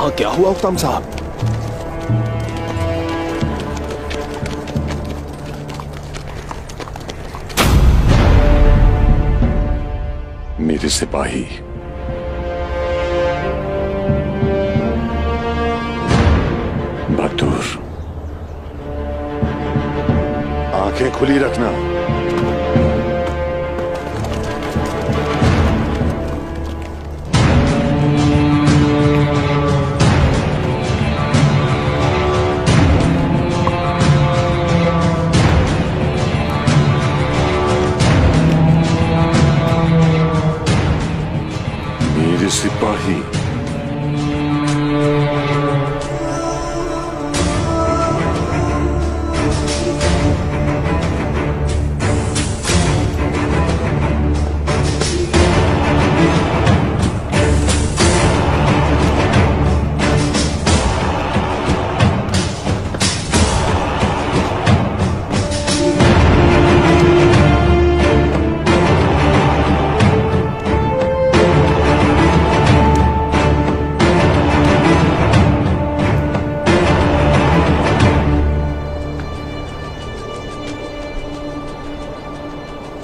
हाँ, क्या हुआ हुक्म साहब? मेरे सिपाही बहादुर, आंखें खुली रखना। मेरे सिपाही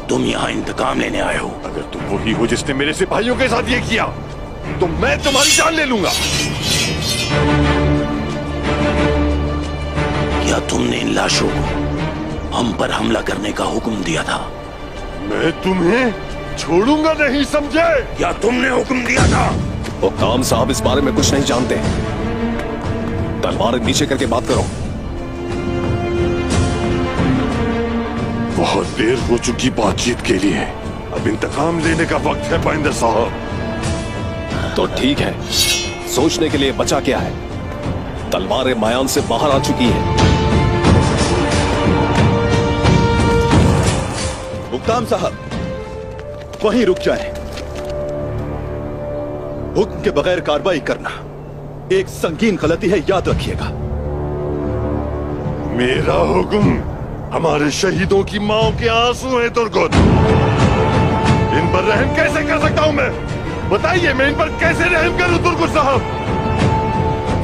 तुम यहाँ इंतकाम लेने आए हो? अगर तुम वही हो जिसने मेरे सिपाहियों के साथ ये किया तो मैं तुम्हारी जान ले लूंगा। क्या तुमने इन लाशों को हम पर हमला करने का हुक्म दिया था? मैं तुम्हें छोड़ूंगा नहीं, समझे? क्या तुमने हुक्म दिया था? हुक्म साहब इस बारे में कुछ नहीं जानते। तलवार नीचे करके बात करो। बहुत देर हो चुकी बातचीत के लिए, अब इंतकाम लेने का वक्त है पाइंदर साहब। तो ठीक है, सोचने के लिए बचा क्या है? तलवारें मायान से बाहर आ चुकी हैं। हुक्म साहब, वहीं रुक जाएं। हुक्म के बगैर कार्रवाई करना एक संगीन गलती है, याद रखिएगा। मेरा हुक्म हमारे शहीदों की माओ के आंसू हैं तुर्गुत। इन पर रहम कैसे कर सकता हूं मैं? बताइए, मैं इन पर कैसे रहम करूं तुर्गुत साहब?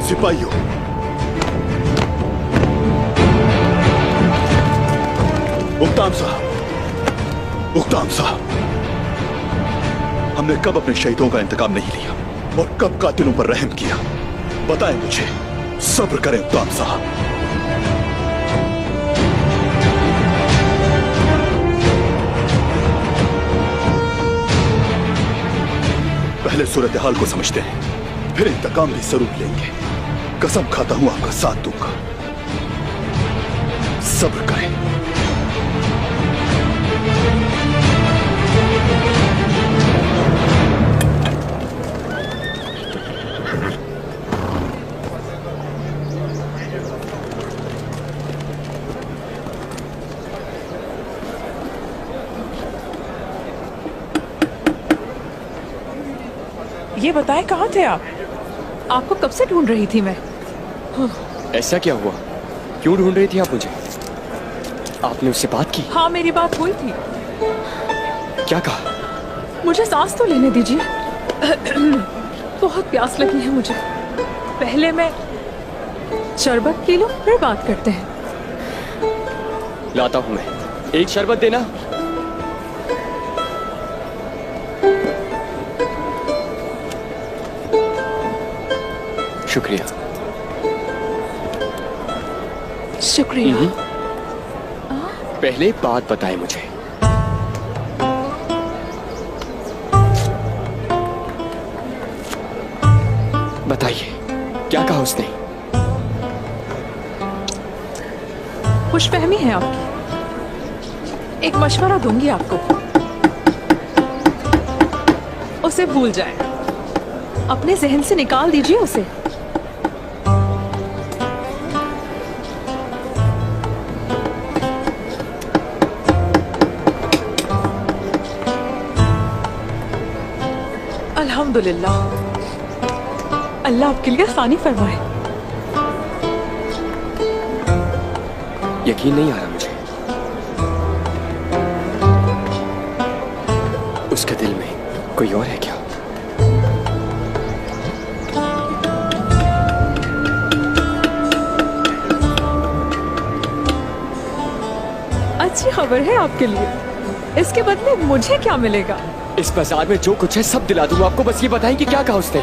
सिपाहियों, हुक्म साहब, हुक्म साहब, हमने कब अपने शहीदों का इंतकाम नहीं लिया और कब कातिलों पर रहम किया? बताएं मुझे। सब्र करें हुक्म साहब। पहले सूरत हाल को समझते हैं, फिर इंतकाम भी जरूर लेंगे। कसम खाता हूं आपका साथ दूंगा। सब्र करें। ये बताएं, कहाँ थे आप? आपको कब से ढूंढ रही थी मैं। ऐसा क्या हुआ? क्यों ढूंढ रही थी आप मुझे? आपने उससे बात की? हाँ, मेरी बात हुई थी। क्या कहा? मुझे सांस तो लेने दीजिए। बहुत प्यास लगी है मुझे। पहले मैं शरबत पी लूं, फिर बात करते हैं। लाता हूं मैं। एक शरबत देना। शुक्रिया। शुक्रिया। पहले बात बताएं मुझे। बताइए, क्या कहा उसने? खुशफहमी है आपकी। एक मशवरा दूंगी आपको, उसे भूल जाएं। अपने जहन से निकाल दीजिए उसे। अल्हम्दुलिल्लाह, अल्लाह आपके लिए आसानी फरमाए। यकीन नहीं आ रहा मुझे। उसके दिल में कोई और है क्या? खबर है आपके लिए। इसके बदले मुझे क्या मिलेगा? इस बाजार में जो कुछ है सब दिला दूंगा आपको, बस ये बताएं कि क्या कहा उसने।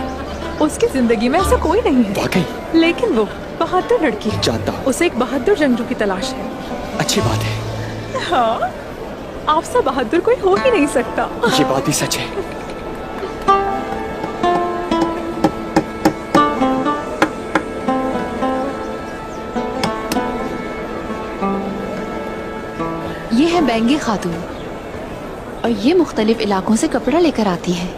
उसकी जिंदगी में ऐसा कोई नहीं है। वाकई? लेकिन वो बहादुर लड़की है। जानता हूँ। उसे एक बहादुर जंगजू की तलाश है। अच्छी बात है। हाँ, आपसे बहादुर कोई हो ही नहीं सकता। ये बात भी सच है। ये है बैंगी खातून और ये मुख्तलिफ इलाकों से कपड़ा लेकर आती है।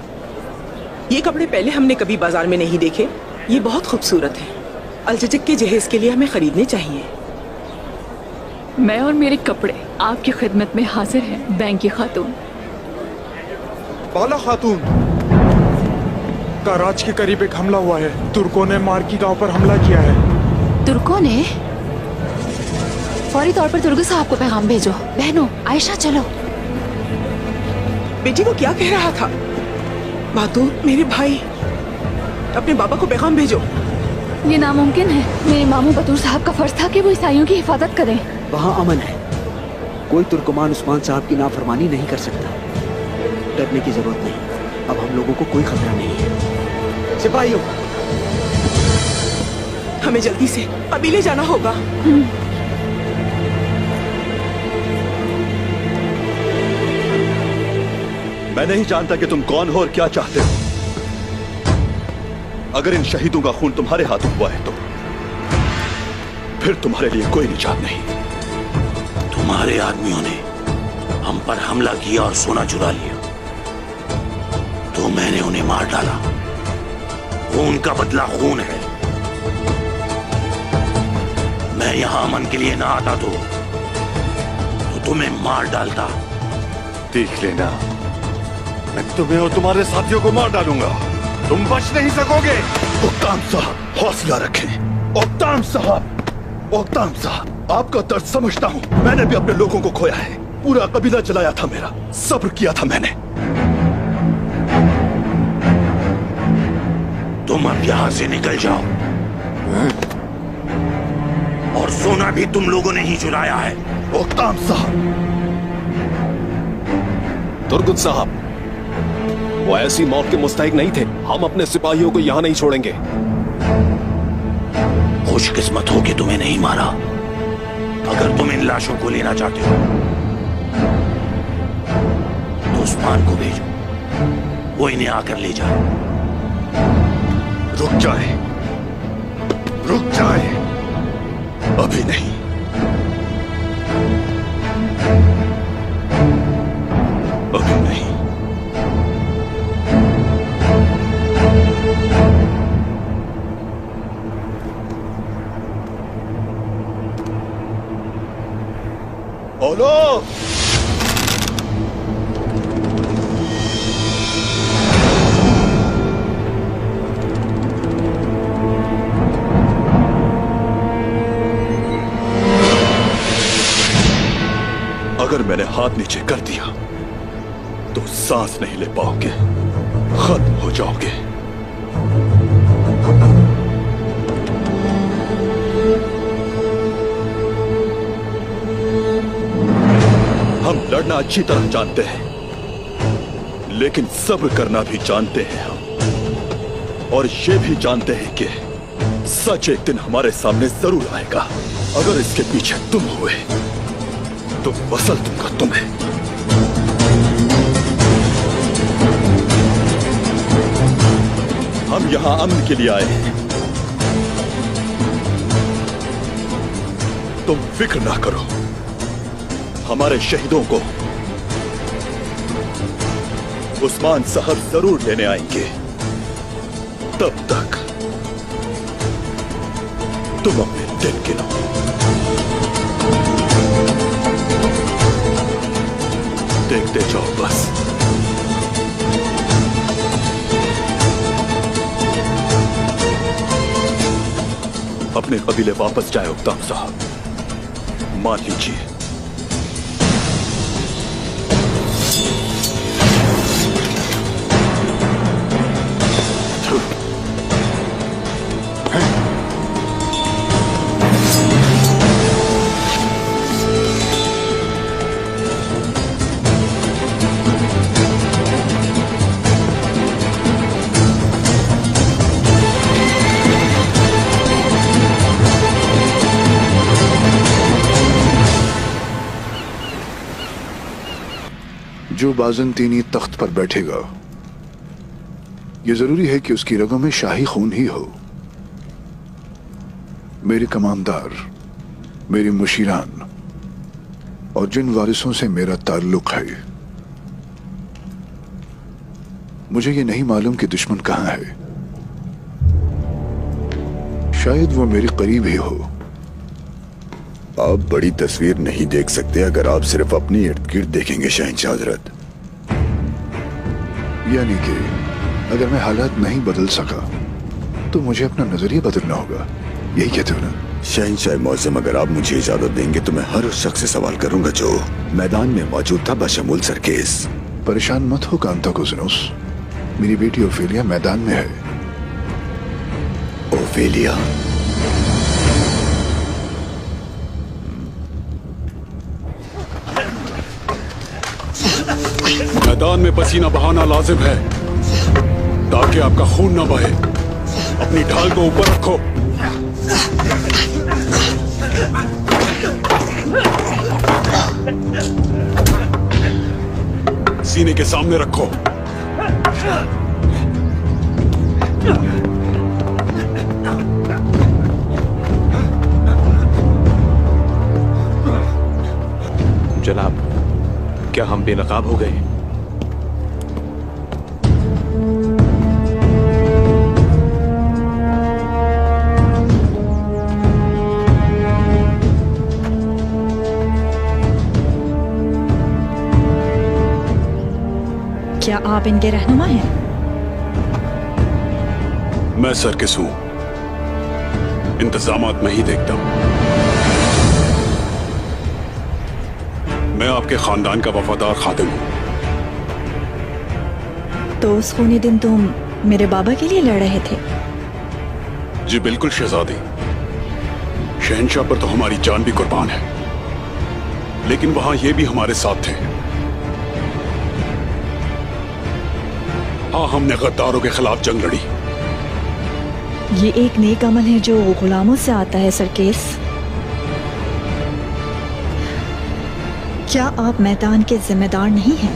ये कपड़े पहले हमने कभी बाजार में नहीं देखे। ये बहुत खूबसूरत हैं। अलचचक के जहेज के लिए हमें खरीदने चाहिए। मैं और मेरे कपड़े आपकी खिदमत में हाजिर हैं बैंगी खातून। बाला खातून, कराच के करीब एक हमला हुआ है। तुर्कों ने मार्की गांव पर हमला किया है। तुर्कों ने? फौरी तौर पर तुर्क साहब को पैगाम भेजो। बहनों, आयशा चलो। बेटी वो क्या कह रहा था? बहादुर मेरे भाई, अपने बाबा को पैगाम भेजो। ये नामुमकिन है। मेरे मामू बतूर साहब का फर्ज था कि वो ईसाइयों की हिफाजत करें। वहाँ अमन है। कोई तुर्कमान उस्मान साहब की नाफरमानी नहीं कर सकता। डरने की जरूरत नहीं। अब हम लोगों को कोई खतरा नहीं है। सिपाहियों, हमें जल्दी से कबीले जाना होगा। मैं नहीं जानता कि तुम कौन हो और क्या चाहते हो। अगर इन शहीदों का खून तुम्हारे हाथों हुआ है तो फिर तुम्हारे लिए कोई निजात नहीं। तुम्हारे आदमियों ने हम पर हमला किया और सोना चुरा लिया, तो मैंने उन्हें मार डाला। खून का बदला खून है। मैं यहां अमन के लिए ना आता तो तुम्हें मार डालता। देख लेना, मैं तुम्हें और तुम्हारे साथियों को मार डालूंगा। तुम बच नहीं सकोगे। ओक्ताम साहब, हौसला रखें। ओक्ताम साहब, आपका दर्द समझता हूँ। मैंने भी अपने लोगों को खोया है। पूरा कबीला जलाया था मेरा। सब्र किया था मैंने। तुम अब यहां से निकल जाओ। और सोना भी तुम लोगों ने ही चुराया है। ओक्ताम साहब। तुर्गुत साहब, वो ऐसी मौत के मुस्तहिक नहीं थे। हम अपने सिपाहियों को यहाँ नहीं छोड़ेंगे। खुशकिस्मत हो कि तुम्हें नहीं मारा। अगर तुम इन लाशों को लेना चाहते हो तो उस्मान को भेजो, वो इन्हें आकर ले जाए। रुक जाए, अभी नहीं। अभी नहीं। बोलो। अगर मैंने हाथ नीचे कर दिया तो सांस नहीं ले पाओगे, खत्म हो जाओगे। हम लड़ना अच्छी तरह जानते हैं, लेकिन सब्र करना भी जानते हैं हम। और ये भी जानते हैं कि सच एक दिन हमारे सामने जरूर आएगा। अगर इसके पीछे तुम हुए तो मसल तुमका तुम्हें। हम यहां अमन के लिए आए हैं। तुम फिक्र ना करो, हमारे शहीदों को उस्मान साहब जरूर लेने आएंगे। तब तक तुम अपने दिन गिनो। देखते जाओ बस। अपने कबीले वापस जाए उक्ताम साहब, मान लीजिए। जो बाज़ंतीनी तख्त पर बैठेगा, ये जरूरी है कि उसकी रगों में शाही खून ही हो। मेरे कमानदार, मेरी मुशीरान और जिन वारिसों से मेरा ताल्लुक है, मुझे ये नहीं मालूम कि दुश्मन कहां है। शायद वो मेरे करीब ही हो। आप बड़ी तस्वीर नहीं देख सकते अगर आप सिर्फ अपनी इर्द गिर्द देखेंगे शहंशाह हजरत। यानी कि अगर मैं हालात नहीं बदल सका तो मुझे अपना नजरिया बदलना होगा, यही कहते हो ना? शहंशाह मौसम, अगर आप मुझे इजाजत देंगे तो मैं हर उस शख्स से सवाल करूंगा जो मैदान में मौजूद था, बशमूल सरकेस। परेशान मत हो कांताकोजिनोस, मेरी बेटी ओफेलिया मैदान में है। ओफेलिया? मैदान में पसीना बहाना लाजिम है ताकि आपका खून न बहे। अपनी ढाल को ऊपर रखो। सीने के सामने रखो। जनाब, क्या हम बेनकाब हो गए? क्या आप इनके रहनुमा हैं? मैं सरकिस हूं, इंतजामात मैं ही देखता हूं। मैं आपके खानदान का वफादार खादिम हूं। तो उस खूनी दिन तुम मेरे बाबा के लिए लड़ रहे थे? जी बिल्कुल शहजादी। शहंशाह पर तो हमारी जान भी कुर्बान है, लेकिन वहां ये भी हमारे साथ थे। हाँ, हमने गद्दारों के खिलाफ जंग लड़ी। ये एक नेक अमल है जो गुलामों से आता है सरकेस। क्या आप मैदान के जिम्मेदार नहीं हैं?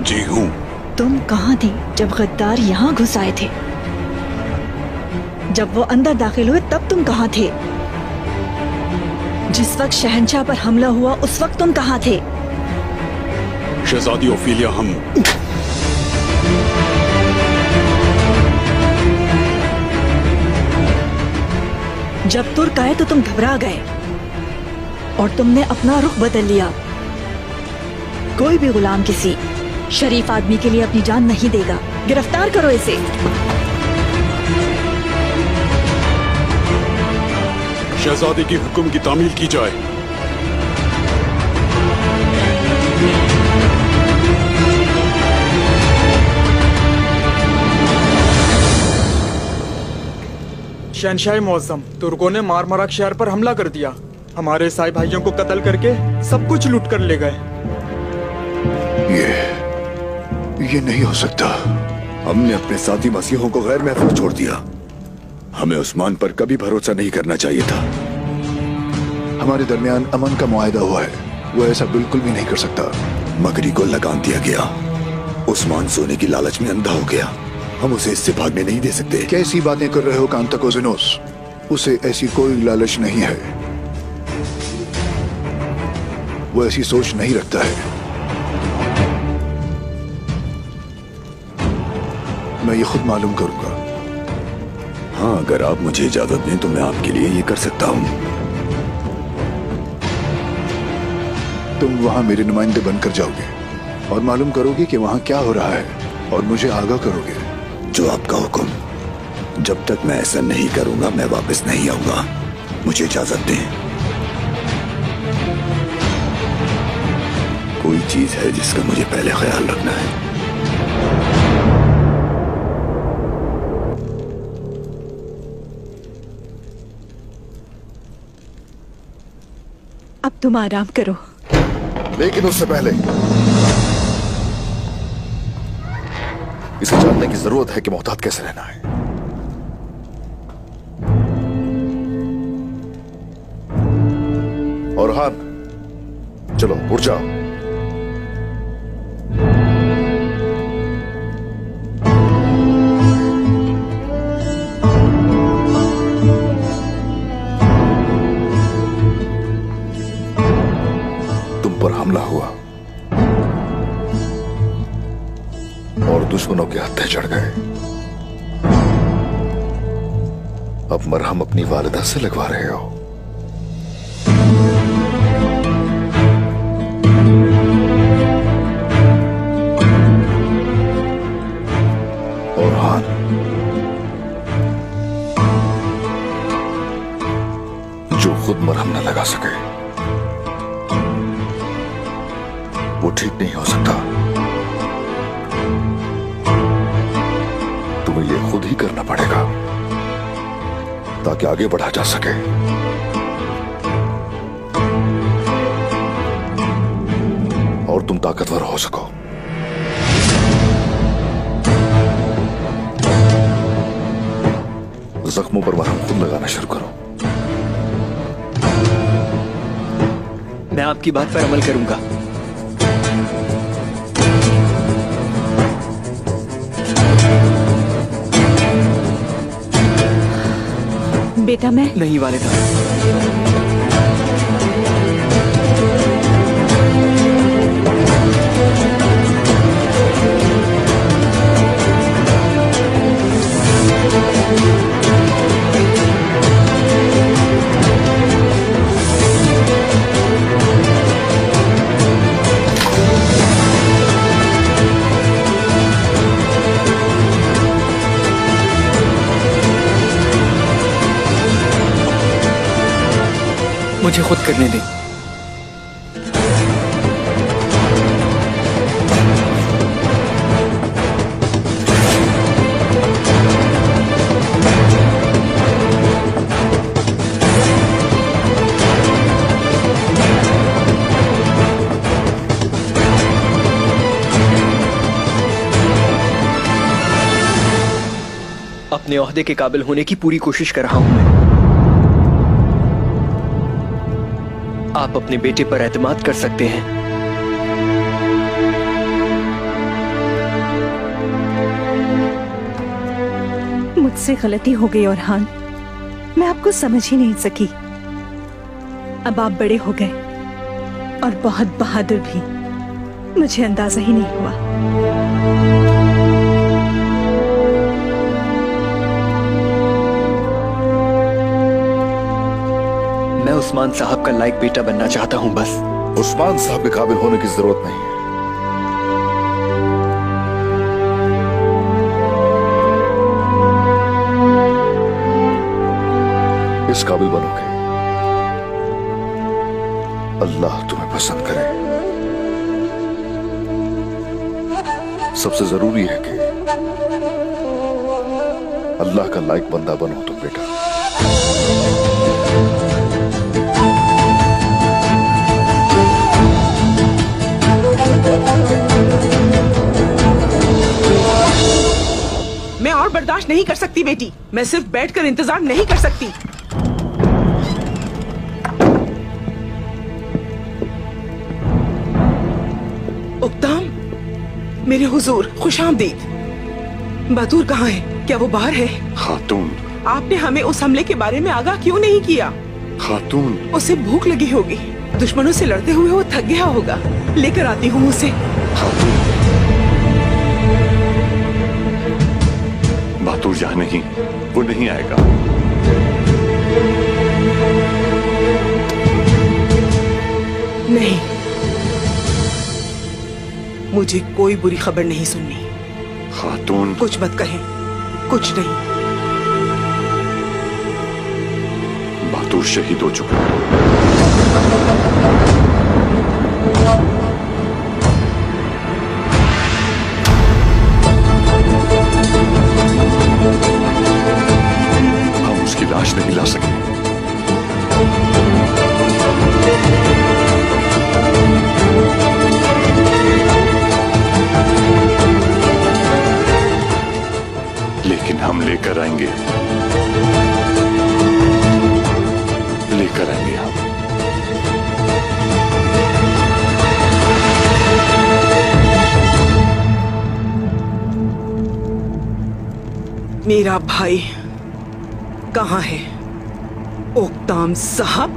जी हूं। तुम कहाँ थे जब गद्दार यहाँ घुस आए थे? जब वो अंदर दाखिल हुए तब तुम कहाँ थे? जिस वक्त शहंशाह पर हमला हुआ उस वक्त तुम कहाँ थे? शहजादी ओफेलिया, हम जब तुर्क आए तो तुम घबरा गए और तुमने अपना रुख बदल लिया। कोई भी गुलाम किसी शरीफ आदमी के लिए अपनी जान नहीं देगा। गिरफ्तार करो इसे। शहजादी की हुक्म की तामील की जाए। शहंशाह मुअज़्ज़म, तुर्कों ने मारमराक शहर पर हमला कर दिया। हमारे ईसाई भाइयों को कत्ल करके सब कुछ लूट कर ले गए। ये नहीं हो सकता। हमने अपने साथी मसीहों को गैर महफूज छोड़ दिया। हमें उस्मान पर कभी भरोसा नहीं करना चाहिए था। हमारे दरमियान अमन का मुआहदा हुआ है, वो ऐसा बिल्कुल भी नहीं कर सकता। मकरी को लगाम दिया गया। उस्मान सोने की लालच में अंधा हो गया। हम उसे इससे भागने नहीं दे सकते। कैसी बातें कर रहे हो कांताकोजिनोस? उसे ऐसी कोई लालच नहीं है। वो ऐसी सोच नहीं रखता है। मैं ये खुद मालूम करूंगा। हाँ, अगर आप मुझे इजाजत दें तो मैं आपके लिए ये कर सकता हूँ। तुम वहां मेरे नुमाइंदे बनकर जाओगे और मालूम करोगे कि वहां क्या हो रहा है और मुझे आगाह करोगे। जो आपका हुक्म। जब तक मैं ऐसा नहीं करूंगा मैं वापस नहीं आऊंगा। मुझे इजाजत दें। कोई चीज है जिसका मुझे पहले ख्याल रखना है। अब तुम आराम करो। लेकिन उससे पहले इसे जानने की जरूरत है कि मोहतात कैसे रहना है। और हाँ, चलो उठ जाओ। तुम पर हमला हुआ और दुश्मनों के हत्थे चढ़ गए। अब मरहम अपनी वालिदा से लगवा रहे हो। और हान, जो खुद मरहम न लगा सके वो ठीक नहीं हो सकता। तुम्हें ये खुद ही करना पड़ेगा ताकि आगे बढ़ा जा सके। और तुम ताकतवर हो सको। जख्मों पर मरहम खुद लगाना शुरू करो। मैं आपकी बात पर अमल करूंगा। बेटा मैं नहीं वालिदा। मुझे खुद करने दें। अपने ओहदे के काबिल होने की पूरी कोशिश कर रहा हूं मैं। आप अपने बेटे पर एतमाद कर सकते हैं। मुझसे गलती हो गई ओरहान, मैं आपको समझ ही नहीं सकी। अब आप बड़े हो गए और बहुत बहादुर भी, मुझे अंदाजा ही नहीं हुआ। मैं उस्मान साहब का लायक बेटा बनना चाहता हूं बस। उस्मान साहब के काबिल होने की जरूरत नहीं है। इस काबिल बनोगे, अल्लाह तुम्हें पसंद करे। सबसे जरूरी है कि अल्लाह का लायक बंदा बनो तुम बेटा। मैं और बर्दाश्त नहीं कर सकती बेटी। मैं सिर्फ बैठकर इंतजार नहीं कर सकती। उक्ताम, मेरे हुजूर खुशामदीद। बतूर कहाँ है? क्या वो बाहर है? खातून, आपने हमें उस हमले के बारे में आगाह क्यों नहीं किया? खातून, उसे भूख लगी होगी, दुश्मनों से लड़ते हुए वो थक गया होगा। लेकर आती हूँ उसे। बतूर जहाँ नहीं, वो नहीं आएगा। नहीं, मुझे कोई बुरी खबर नहीं सुननी। खातून, कुछ मत कहें, कुछ नहीं। बतूर शहीद हो चुका है। हम उसकी लाश नहीं ला सके। लेकिन हम लेकर आएंगे, लेकर आएंगे हम। मेरा भाई कहाँ है? ओक्ताम साहब?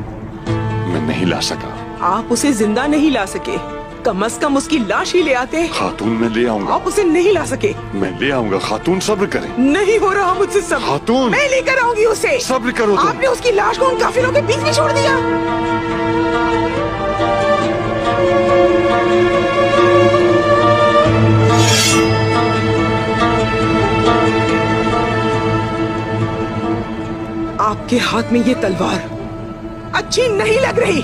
मैं नहीं ला सका। आप उसे जिंदा नहीं ला सके, कम से कम उसकी लाश ही ले आते। खातून मैं ले आऊंगा। आप उसे नहीं ला सके। मैं ले आऊंगा खातून, सब्र करें। नहीं हो रहा मुझसे सब्र। खातून मैं लेकर आऊंगी उसे। सब्र करो तुम। आपने उसकी लाश को उन काफिरों के बीच में छोड़ दिया। आपके हाथ में ये तलवार अच्छी नहीं लग रही।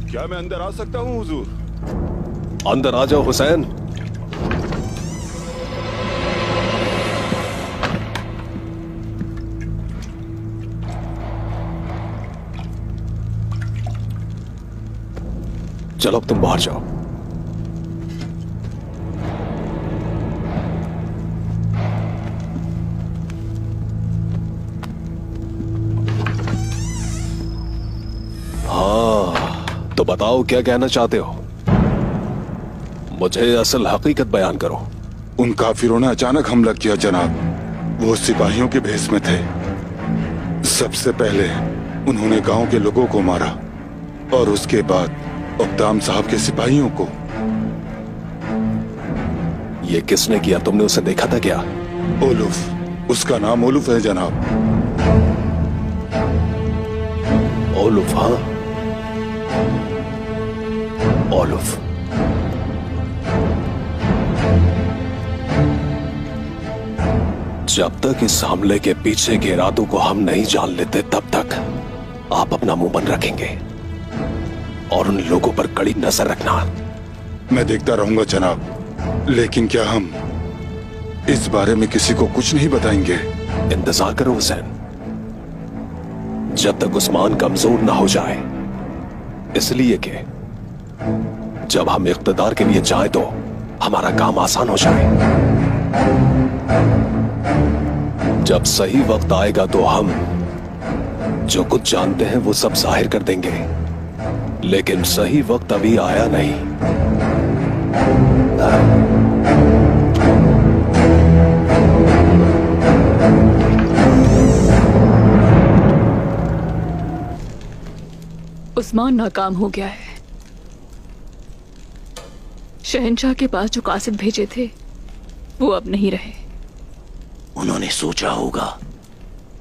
क्या मैं अंदर आ सकता हूँ हुजूर? अंदर आ जाओ हुसैन। चलो अब तुम बाहर जाओ। हाँ, तो बताओ क्या कहना चाहते हो? मुझे असल हकीकत बयान करो। उन काफिरों ने अचानक हमला किया जनाब। वो सिपाहियों के भेष में थे। सबसे पहले उन्होंने गांव के लोगों को मारा और उसके बाद ओक्ताम साहब के सिपाहियों को। ये किसने किया? तुमने उसे देखा था क्या? ओलुफ, उसका नाम ओलुफ है जनाब। ओलुफ? हाँ, ओलुफ। जब तक इस हमले के पीछे के इरादों को हम नहीं जान लेते तब तक आप अपना मुंह बंद रखेंगे और उन लोगों पर कड़ी नजर रखना। मैं देखता रहूंगा जनाब, लेकिन क्या हम इस बारे में किसी को कुछ नहीं बताएंगे? इंतजार करो हुसैन, जब तक उस्मान कमजोर ना हो जाए। इसलिए कि जब हम इख्तिदार के लिए जाए तो हमारा काम आसान हो जाए। जब सही वक्त आएगा तो हम जो कुछ जानते हैं वो सब जाहिर कर देंगे, लेकिन सही वक्त अभी आया नहीं। उस्मान नाकाम हो गया है। शहंशाह के पास जो कासिद भेजे थे वो अब नहीं रहे। उन्होंने सोचा होगा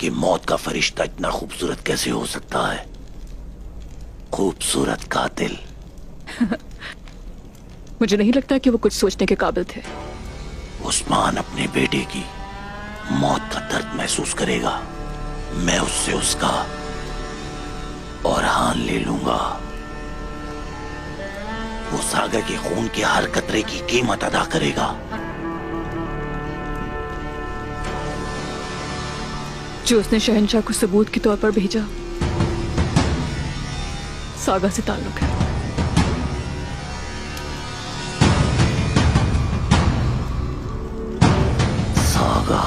कि मौत का फरिश्ता इतना खूबसूरत कैसे हो सकता है। खूबसूरत कातिल। मुझे नहीं लगता कि वो कुछ सोचने के काबिल थे। उस्मान अपने बेटे की मौत का दर्द महसूस करेगा। मैं उससे उसका और हान ले लूंगा। वो सागर के खून के हर कतरे की कीमत अदा करेगा। जो उसने शहंशाह को सबूत के तौर पर भेजा सागा से ताल्लुक है। सागा?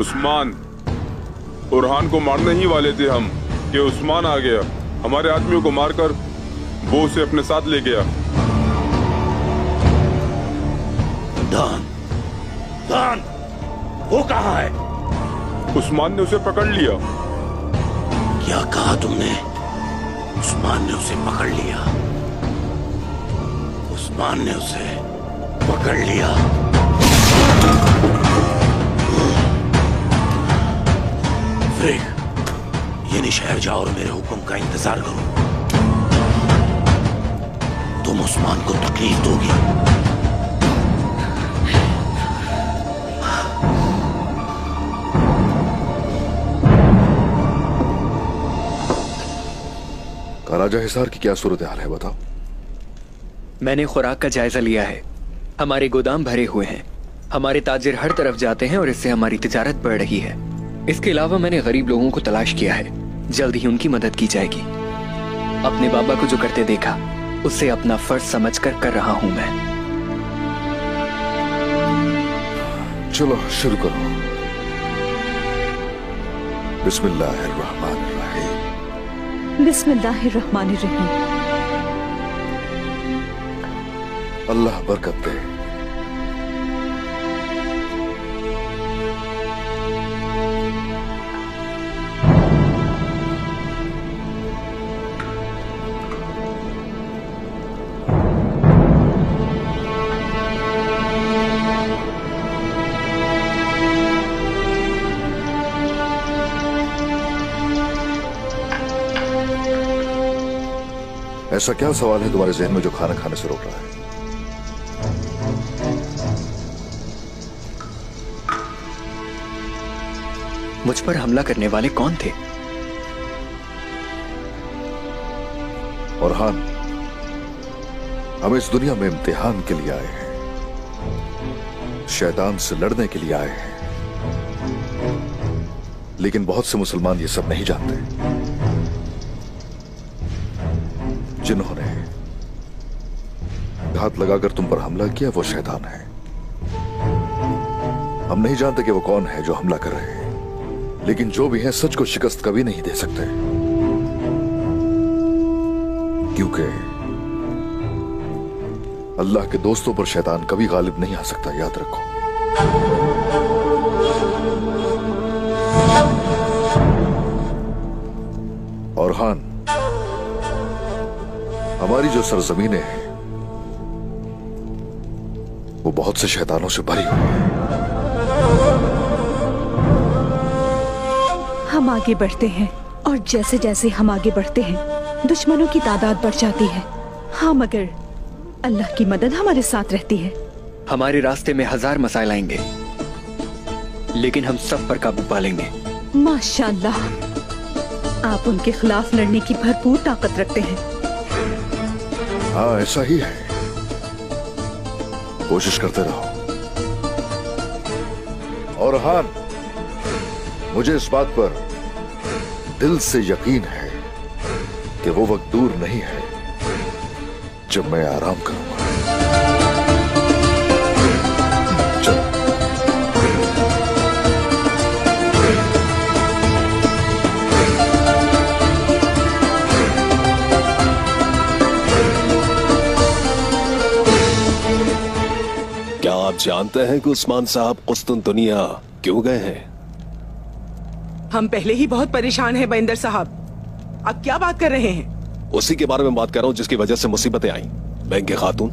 उस्मान, उरहान को मारने ही वाले थे हम कि उस्मान आ गया। हमारे आदमियों को मारकर वो उसे अपने साथ ले गया। दान, दान, वो कहाँ है? उस्मान ने उसे पकड़ लिया। क्या कहा तुमने? उस्मान ने उसे पकड़ लिया। उस्मान ने उसे पकड़ लिया। ये शहर जाओ और मेरे हुक्म का इंतजार करो। तुम उस्मान को तकलीफ दोगी। काराजा हिसार की क्या सूरत हाल है बताओ। मैंने खुराक का जायजा लिया है। हमारे गोदाम भरे हुए हैं। हमारे ताजिर हर तरफ जाते हैं और इससे हमारी तिजारत बढ़ रही है। इसके अलावा मैंने गरीब लोगों को तलाश किया है, जल्द ही उनकी मदद की जाएगी। अपने बाबा को जो करते देखा उसे अपना फर्ज समझकर कर रहा हूं मैं। चलो शुरू करो। बिस्मिल्लाहिर्रहमानिर्रहीम। बिस्मिल्लाहिर्रहमानिर्रहीम। अल्लाह बरकत दे। ऐसा क्या सवाल है तुम्हारे जहन में जो खाना खाने से रोक रहा है? मुझ पर हमला करने वाले कौन थे? औरहान, हम इस दुनिया में इम्तिहान के लिए आए हैं, शैतान से लड़ने के लिए आए हैं। लेकिन बहुत से मुसलमान ये सब नहीं जानते। जिन्होंने घात लगाकर तुम पर हमला किया वो शैतान है। हम नहीं जानते कि वो कौन है जो हमला कर रहे हैं, लेकिन जो भी है सच को शिकस्त कभी नहीं दे सकते, क्योंकि अल्लाह के दोस्तों पर शैतान कभी गालिब नहीं आ सकता, याद रखो। और हान, हमारी जो सरजमीनें हैं वो बहुत से शैतानों से भरी हुई है। हम आगे बढ़ते हैं और जैसे जैसे हम आगे बढ़ते हैं दुश्मनों की तादाद बढ़ जाती है। हाँ, मगर अल्लाह की मदद हमारे साथ रहती है। हमारे रास्ते में 1000 मसाइल आएंगे, लेकिन हम सब पर काबू पा लेंगे। माशाअल्लाह, आप उनके खिलाफ लड़ने की भरपूर ताकत रखते हैं। हाँ, ऐसा ही है। कोशिश करते रहो। और हान, मुझे इस बात पर दिल से यकीन है कि वो वक्त दूर नहीं है जब मैं आराम करूंगा। चलो। क्या आप जानते हैं कि उस्मान साहब कुस्तुनतुनिया क्यों गए हैं? हम पहले ही बहुत परेशान हैं बैंदर साहब। अब क्या बात कर रहे हैं? उसी के बारे में बात कर रहा हूं जिसकी वजह से मुसीबतें आई। बैंगे खातून,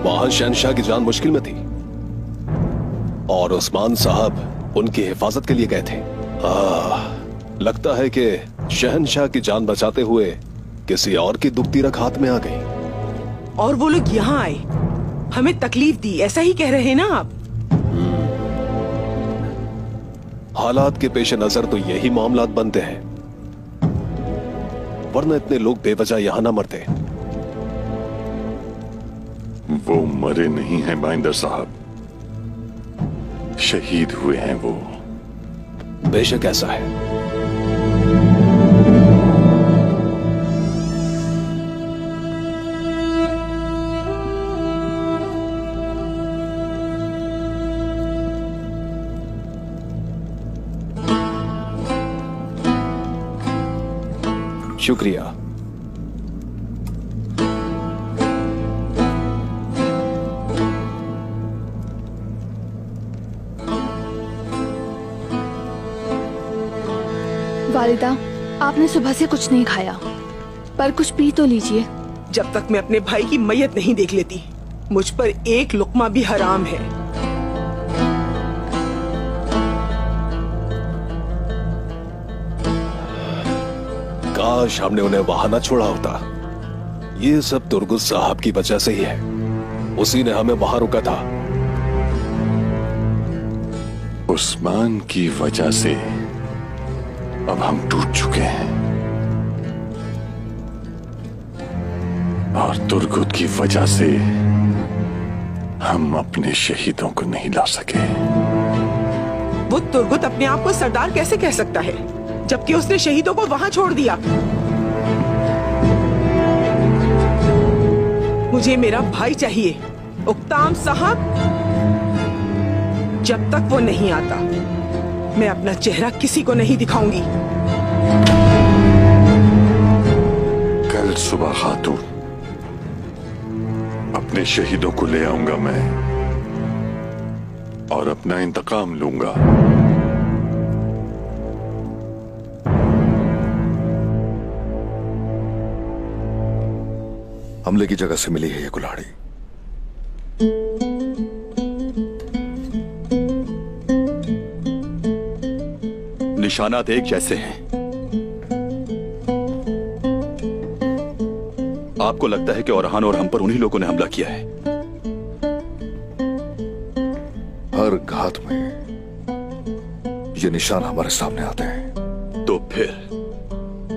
वहां शहनशाह की जान मुश्किल में थी और उस्मान साहब उनकी हिफाजत के लिए गए थे। लगता है कि शहनशाह की जान बचाते हुए किसी और की दुखती रख हाथ में आ गई। और वो लोग यहाँ आए, हमें तकलीफ दी, ऐसा ही कह रहे हैं ना आप? हालात के पेश नजर तो यही मामलात बनते हैं, वरना इतने लोग बेवजह यहां ना मरते। वो मरे नहीं हैं बैंदर साहब, शहीद हुए हैं वो। बेशक ऐसा है। शुक्रिया। वालिदा, आपने सुबह से कुछ नहीं खाया, पर कुछ पी तो लीजिए। जब तक मैं अपने भाई की मैयत नहीं देख लेती, मुझ पर एक लुक्मा भी हराम है। काश हमने उन्हें वहां न छोड़ा होता। ये सब तुर्गुस साहब की वजह से ही है, उसी ने हमें वहां रोका था। उस्मान की वजह से अब हम टूट चुके हैं, और तुर्गुत की वजह से हम अपने शहीदों को नहीं ला सके। वो तुर्गुत अपने आप को सरदार कैसे कह सकता है जबकि उसने शहीदों को वहां छोड़ दिया? मुझे मेरा भाई चाहिए, उक्ताम साहब। जब तक वो नहीं आता मैं अपना चेहरा किसी को नहीं दिखाऊंगी। कल सुबह खातून, अपने शहीदों को ले आऊंगा मैं और अपना इंतकाम लूंगा। हमले की जगह से मिली है ये कुल्हाड़ी। निशानात एक जैसे हैं। आपको लगता है कि औरहान और हम पर उन्हीं लोगों ने हमला किया है? हर घात में ये निशान हमारे सामने आते हैं। तो फिर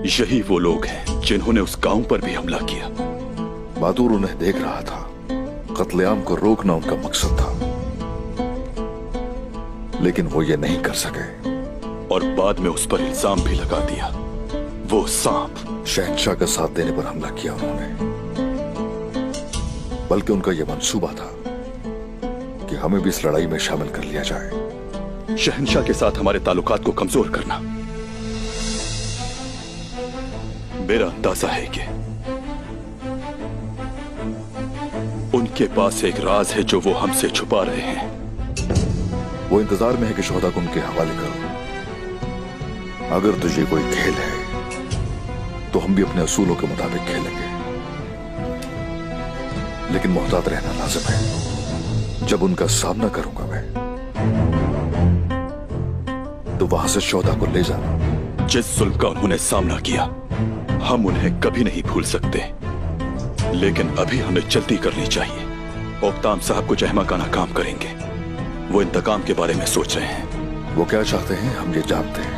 यही वो लोग हैं जिन्होंने उस गांव पर भी हमला किया। बहादुर उन्हें देख रहा था। कत्लेआम को रोकना उनका मकसद था, लेकिन वो ये नहीं कर सके और बाद में उस पर इल्जाम भी लगा दिया। वो सांप शहंशाह का साथ देने पर हमला किया उन्होंने, बल्कि उनका यह मंसूबा था कि हमें भी इस लड़ाई में शामिल कर लिया जाए। शहंशाह के साथ हमारे ताल्लुकात को कमजोर करना। मेरा अंदाजा है कि उनके पास एक राज है जो वो हमसे छुपा रहे हैं। वो इंतजार में है कि शोहदा को उनके हवाले करो। अगर तुझे कोई खेल है तो हम भी अपने असूलों के मुताबिक खेलेंगे, लेकिन मोहतात रहना लाजिम है। जब उनका सामना करूंगा मैं, तो वहां से शोहदा को ले जाना। जिस जुल्म का उन्होंने सामना किया हम उन्हें कभी नहीं भूल सकते, लेकिन अभी हमें जल्दी करनी चाहिए। उक्ताम साहब को जहमाकाना काम करेंगे। वो इंतकाम के बारे में सोच रहे हैं। वो क्या चाहते हैं हम ये जानते हैं।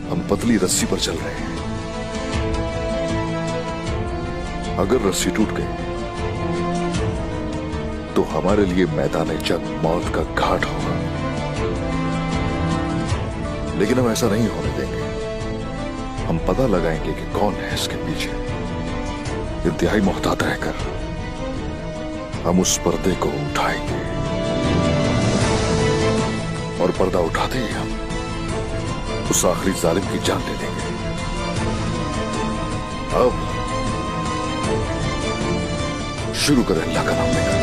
हम पतली रस्सी पर चल रहे हैं। अगर रस्सी टूट गई तो हमारे लिए मैदान जंग मौत का घाट होगा, लेकिन हम ऐसा नहीं होने देंगे। हम पता लगाएंगे कि कौन है इसके पीछे। इंतहाई मोहतात रहकर हम उस पर्दे को उठाएंगे और पर्दा उठाते ही हम उस आखिरी जालिम की जान ले लेंगे। अब शुरू करें अल्लाह का नाम लेकर।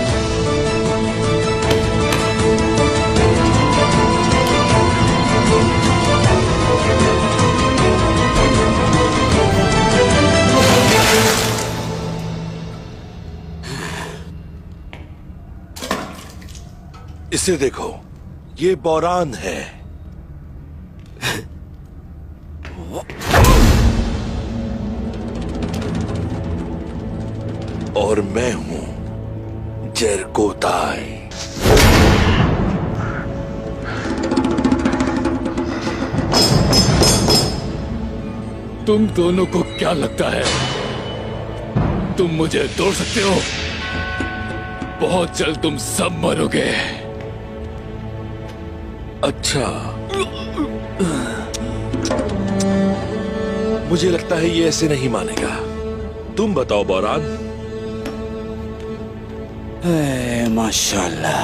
इसे देखो, ये बौरान है। और मैं हूं जरकोताय। तुम दोनों को क्या लगता है तुम मुझे तोड़ सकते हो? बहुत जल्द तुम सब मरोगे। अच्छा, मुझे लगता है ये ऐसे नहीं मानेगा। तुम बताओ बौरान। माशाल्लाह।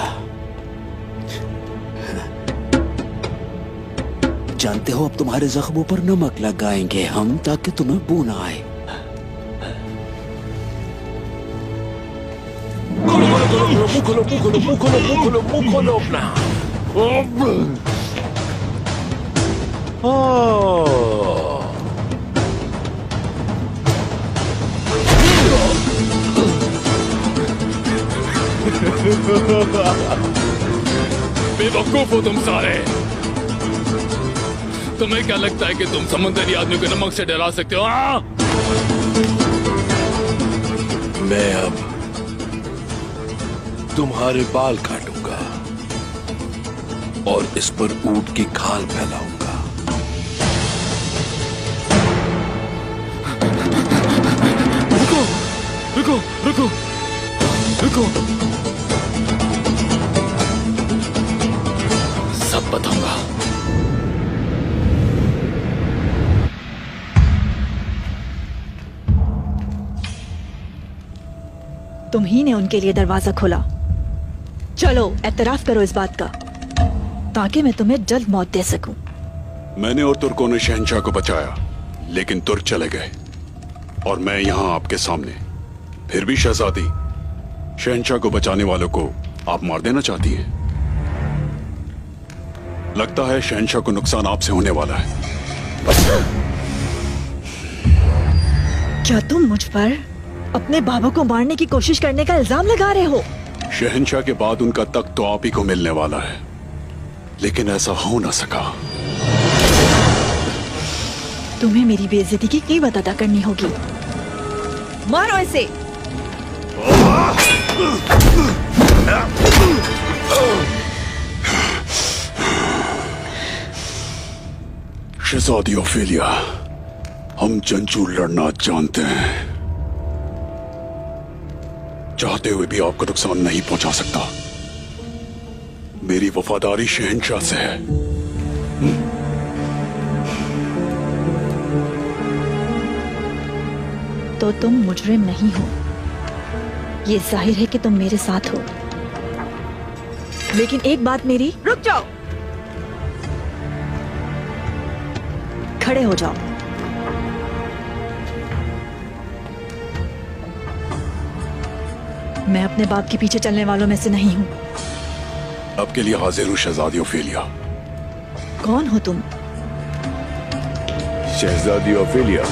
जानते हो, अब तुम्हारे जख्मों पर नमक लगाएंगे हम, ताकि तुम्हें बू ना आए। मुंह खोलो, मुंह खोलो, मुंह खोलो, मुंह खोलो, मुंह खोलो अपना। बेवकूफ हो तुम सारे। तुम्हें क्या लगता है कि तुम समुद्री आदमी को नमक से डरा सकते हो? मैं अब तुम्हारे बाल काटूंगा और इस पर ऊंट की खाल फैलाऊंगा। रुको रुको, सब बताऊंगा। तुम ही ने उनके लिए दरवाजा खोला। चलो एतराफ करो इस बात का, ताकि मैं तुम्हें जल्द मौत दे सकूं। मैंने और तुर्कों ने शहंशाह को बचाया, लेकिन तुर्क चले गए और मैं यहां आपके सामने। फिर भी शहजादी, शहंशाह को बचाने वालों को आप मार देना चाहती हैं। लगता है शहंशाह को नुकसान आपसे होने वाला है। क्या तुम मुझ पर अपने बाबा को मारने की कोशिश करने का इल्जाम लगा रहे हो? शहंशाह के बाद उनका तख्त तो आप ही को मिलने वाला है, लेकिन ऐसा हो ना सका। तुम्हें मेरी बेइज्जती की कीमत अदा करनी होगी। मारो इसे। शहजादी ओफेलिया, हम जंजू लड़ना जानते हैं। चाहते हुए भी आपको नुकसान नहीं पहुंचा सकता। मेरी वफादारी शहंशाह से है। तो तुम मुजरिम नहीं हो, ये जाहिर है कि तुम मेरे साथ हो। लेकिन एक बात मेरी, रुक जाओ, खड़े हो जाओ। मैं अपने बाप के पीछे चलने वालों में से नहीं हूं। अब के लिए हाजिर हूं शहजादी ओफेलिया। कौन हो तुम? शहजादी ओफेलिया,